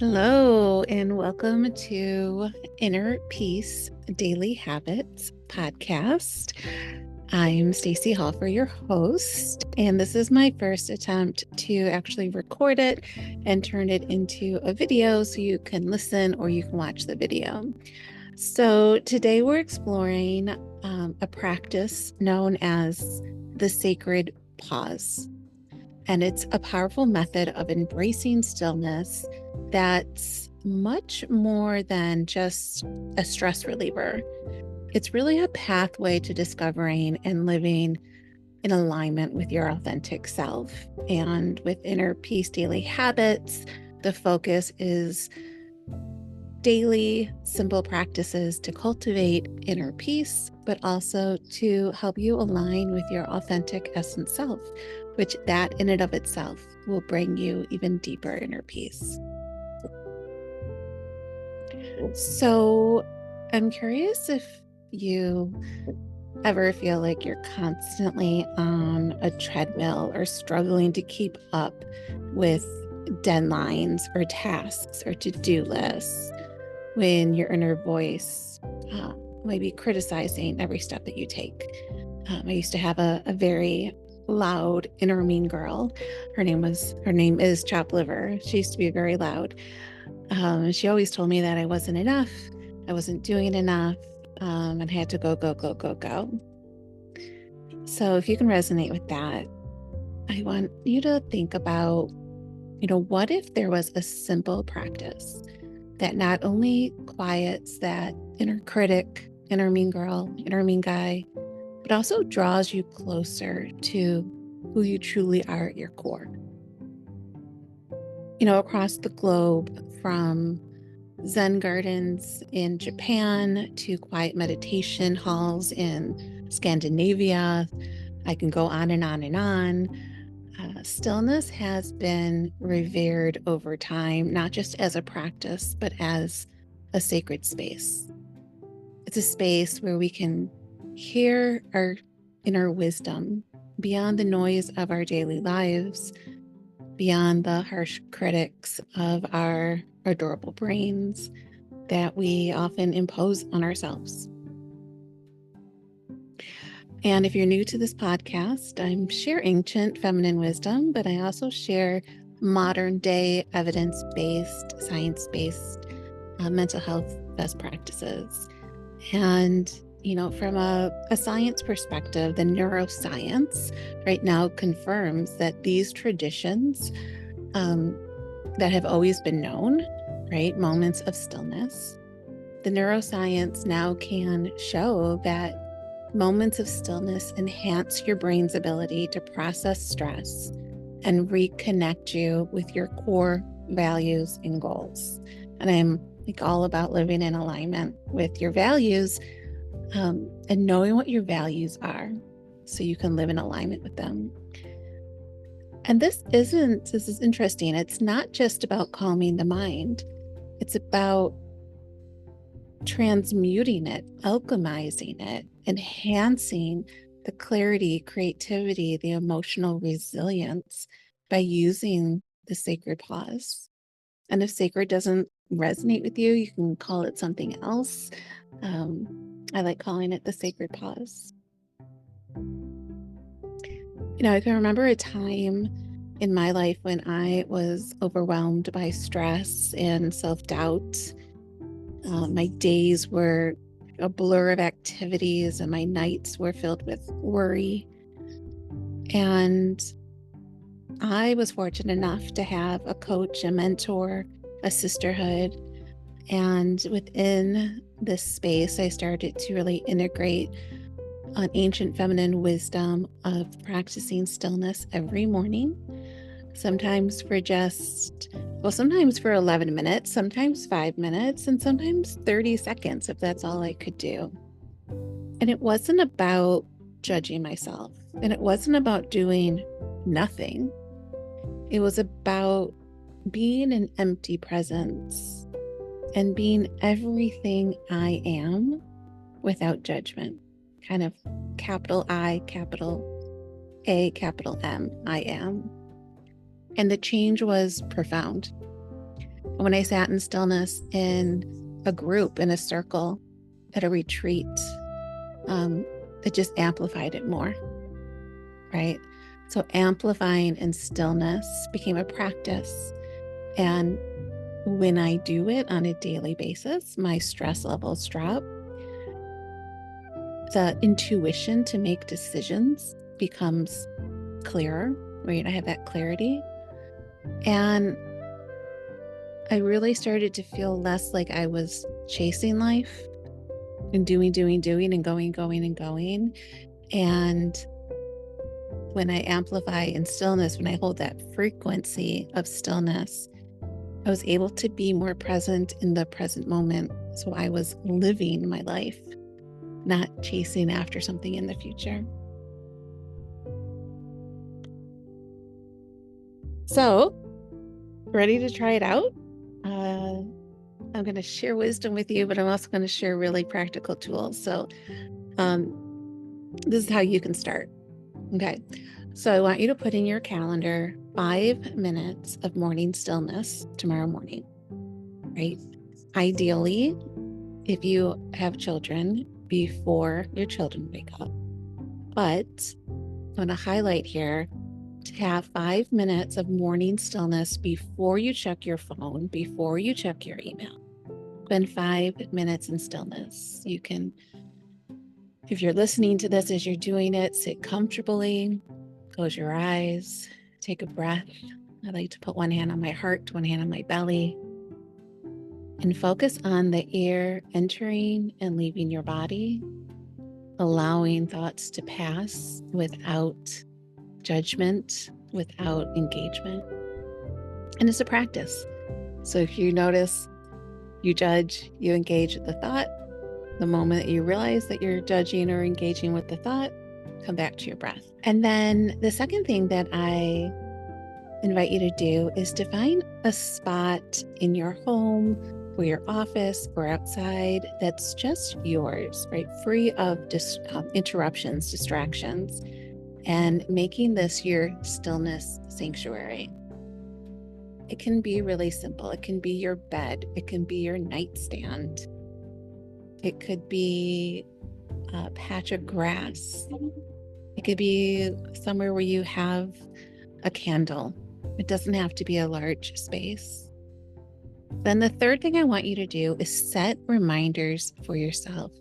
Hello, and welcome to Inner Peace Daily Habits podcast. I'm Stacey Hoffer, your host, and this is my first attempt to actually record it and turn it into a video so you can listen or you can watch the video. So today we're exploring a practice known as the sacred pause. And it's a powerful method of embracing stillness that's much more than just a stress reliever. It's really a pathway to discovering and living in alignment with your authentic self. And with Inner Peace Daily Habits, the focus is daily, simple practices to cultivate inner peace, but also to help you align with your authentic essence self, which that in and of itself will bring you even deeper inner peace. So I'm curious if you ever feel like you're constantly on a treadmill or struggling to keep up with deadlines or tasks or to-do lists, when your inner voice might be criticizing every step that you take. I used to have a very loud inner mean girl. Her name is Chop Liver. She used to be very loud. She always told me that I wasn't enough, I wasn't doing enough, and I had to go, go, go, go, go. So if you can resonate with that, I want you to think about, what if there was a simple practice that not only quiets that inner critic, inner mean girl, inner mean guy, but also draws you closer to who you truly are at your core. Across the globe, from Zen gardens in Japan to quiet meditation halls in Scandinavia, I can go on and on and on. Stillness has been revered over time, not just as a practice, but as a sacred space. It's a space where we can hear our inner wisdom beyond the noise of our daily lives, beyond the harsh critics of our adorable brains that we often impose on ourselves. And if you're new to this podcast, I'm share ancient feminine wisdom, but I also share modern day evidence-based, science-based mental health best practices. And, from a science perspective, the neuroscience right now confirms that these traditions that have always been known, right, moments of stillness, the neuroscience now can show that moments of stillness enhance your brain's ability to process stress and reconnect you with your core values and goals. And I'm all about living in alignment with your values and knowing what your values are so you can live in alignment with them. And this is interesting. It's not just about calming the mind. It's about transmuting it, alchemizing it, enhancing the clarity, creativity, the emotional resilience by using the sacred pause. And if sacred doesn't resonate with you, you can call it something else. I like calling it the sacred pause. I can remember a time in my life when I was overwhelmed by stress and self-doubt. My days were a blur of activities and my nights were filled with worry. And I was fortunate enough to have a coach, a mentor, a sisterhood. And within this space, I started to really integrate an ancient feminine wisdom of practicing stillness every morning. Sometimes for sometimes for 11 minutes, sometimes 5 minutes, and sometimes 30 seconds if that's all I could do. And it wasn't about judging myself, and it wasn't about doing nothing. It was about being an empty presence and being everything I am without judgment. Kind of capital I, capital A, capital M, I am. And the change was profound. When I sat in stillness in a group, in a circle, at a retreat, it just amplified it more, right? So amplifying in stillness became a practice. And when I do it on a daily basis, my stress levels drop. The intuition to make decisions becomes clearer, right? I have that clarity. And I really started to feel less like I was chasing life and doing, and going. And when I amplify in stillness, when I hold that frequency of stillness, I was able to be more present in the present moment. So I was living my life, not chasing after something in the future. So, ready to try it out? I'm going to share wisdom with you, but I'm also going to share really practical tools. So, this is how you can start. Okay. So, I want you to put in your calendar 5 minutes of morning stillness tomorrow morning, right? Ideally, if you have children, before your children wake up. But I want to highlight here to have 5 minutes of morning stillness before you check your phone, before you check your email. Spend 5 minutes in stillness. You can, if you're listening to this as you're doing it, sit comfortably, close your eyes, take a breath. I like to put one hand on my heart, one hand on my belly, and focus on the air entering and leaving your body, allowing thoughts to pass without judgment, without engagement. And it's a practice. So if you notice you judge, you engage with the thought, the moment you realize that you're judging or engaging with the thought, come back to your breath. And then the second thing that I invite you to do is to find a spot in your home or your office or outside that's just yours, right? Free of interruptions, distractions, and making this your stillness sanctuary. It can be really simple. It can be your bed. It can be your nightstand. It could be a patch of grass. It could be somewhere where you have a candle. It doesn't have to be a large space. Then the third thing I want you to do is set reminders for yourself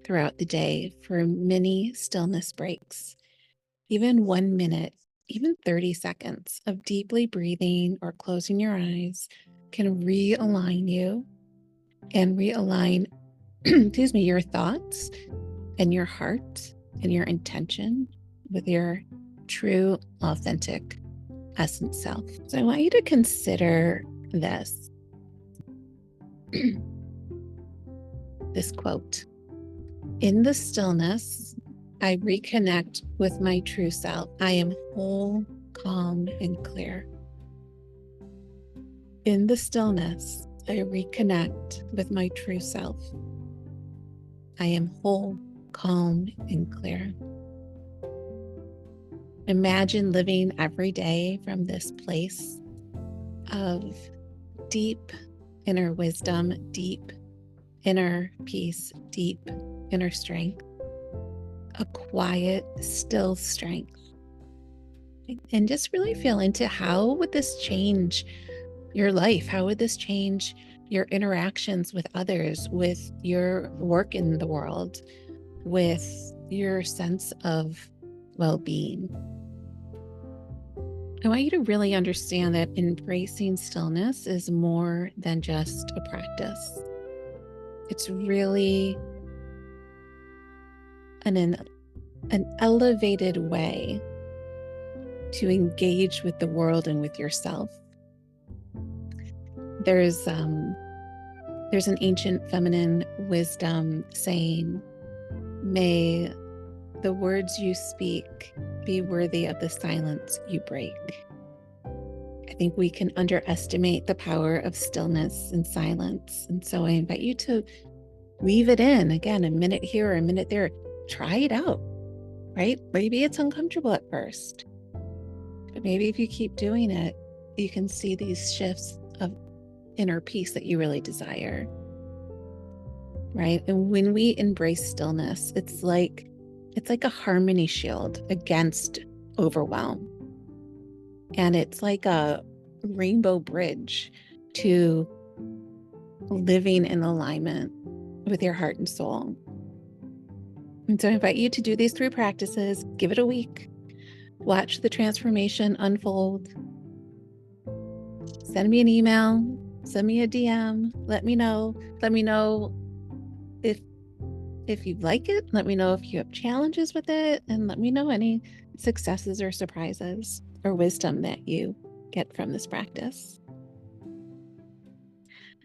throughout the day for mini stillness breaks. Even 1 minute, even 30 seconds of deeply breathing or closing your eyes can realign you and realign, excuse me, your thoughts and your heart and your intention with your true, authentic essence self. So I want you to consider this. This quote: "In the stillness, I reconnect with my true self. I am whole, calm, and clear. In the stillness, I reconnect with my true self. I am whole, calm, and clear." Imagine living every day from this place of deep inner wisdom, deep inner peace, deep inner strength, a quiet, still strength. And just really feel into how would this change your life? How would this change your interactions with others, with your work in the world, with your sense of well-being? I want you to really understand that embracing stillness is more than just a practice. It's really an elevated way to engage with the world and with yourself. There's an ancient feminine wisdom saying, "May the words you speak be worthy of the silence you break." I think we can underestimate the power of stillness and silence. And so I invite you to weave it in, again, a minute here or a minute there. Try it out, right? Maybe it's uncomfortable at first, but maybe if you keep doing it, you can see these shifts of inner peace that you really desire, right? And when we embrace stillness, it's like a harmony shield against overwhelm. And it's like a rainbow bridge to living in alignment with your heart and soul. And so I invite you to do these 3 practices, give it a week, watch the transformation unfold. Send me an email, send me a DM, let me know. Let me know if you like it, let me know if you have challenges with it, and let me know any successes or surprises or wisdom that you get from this practice.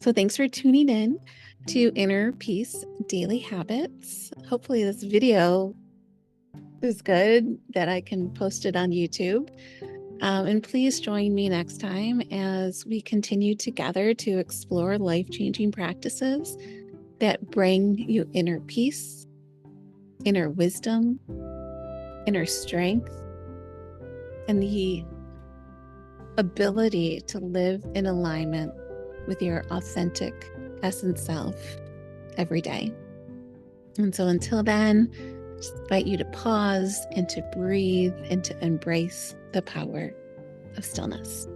So thanks for tuning in to Inner Peace Daily Habits. Hopefully this video is good, that I can post it on YouTube. And please join me next time as we continue together to explore life-changing practices that bring you inner peace, inner wisdom, inner strength, and the ability to live in alignment with your authentic essence self every day. And so until then, just invite you to pause and to breathe and to embrace the power of stillness.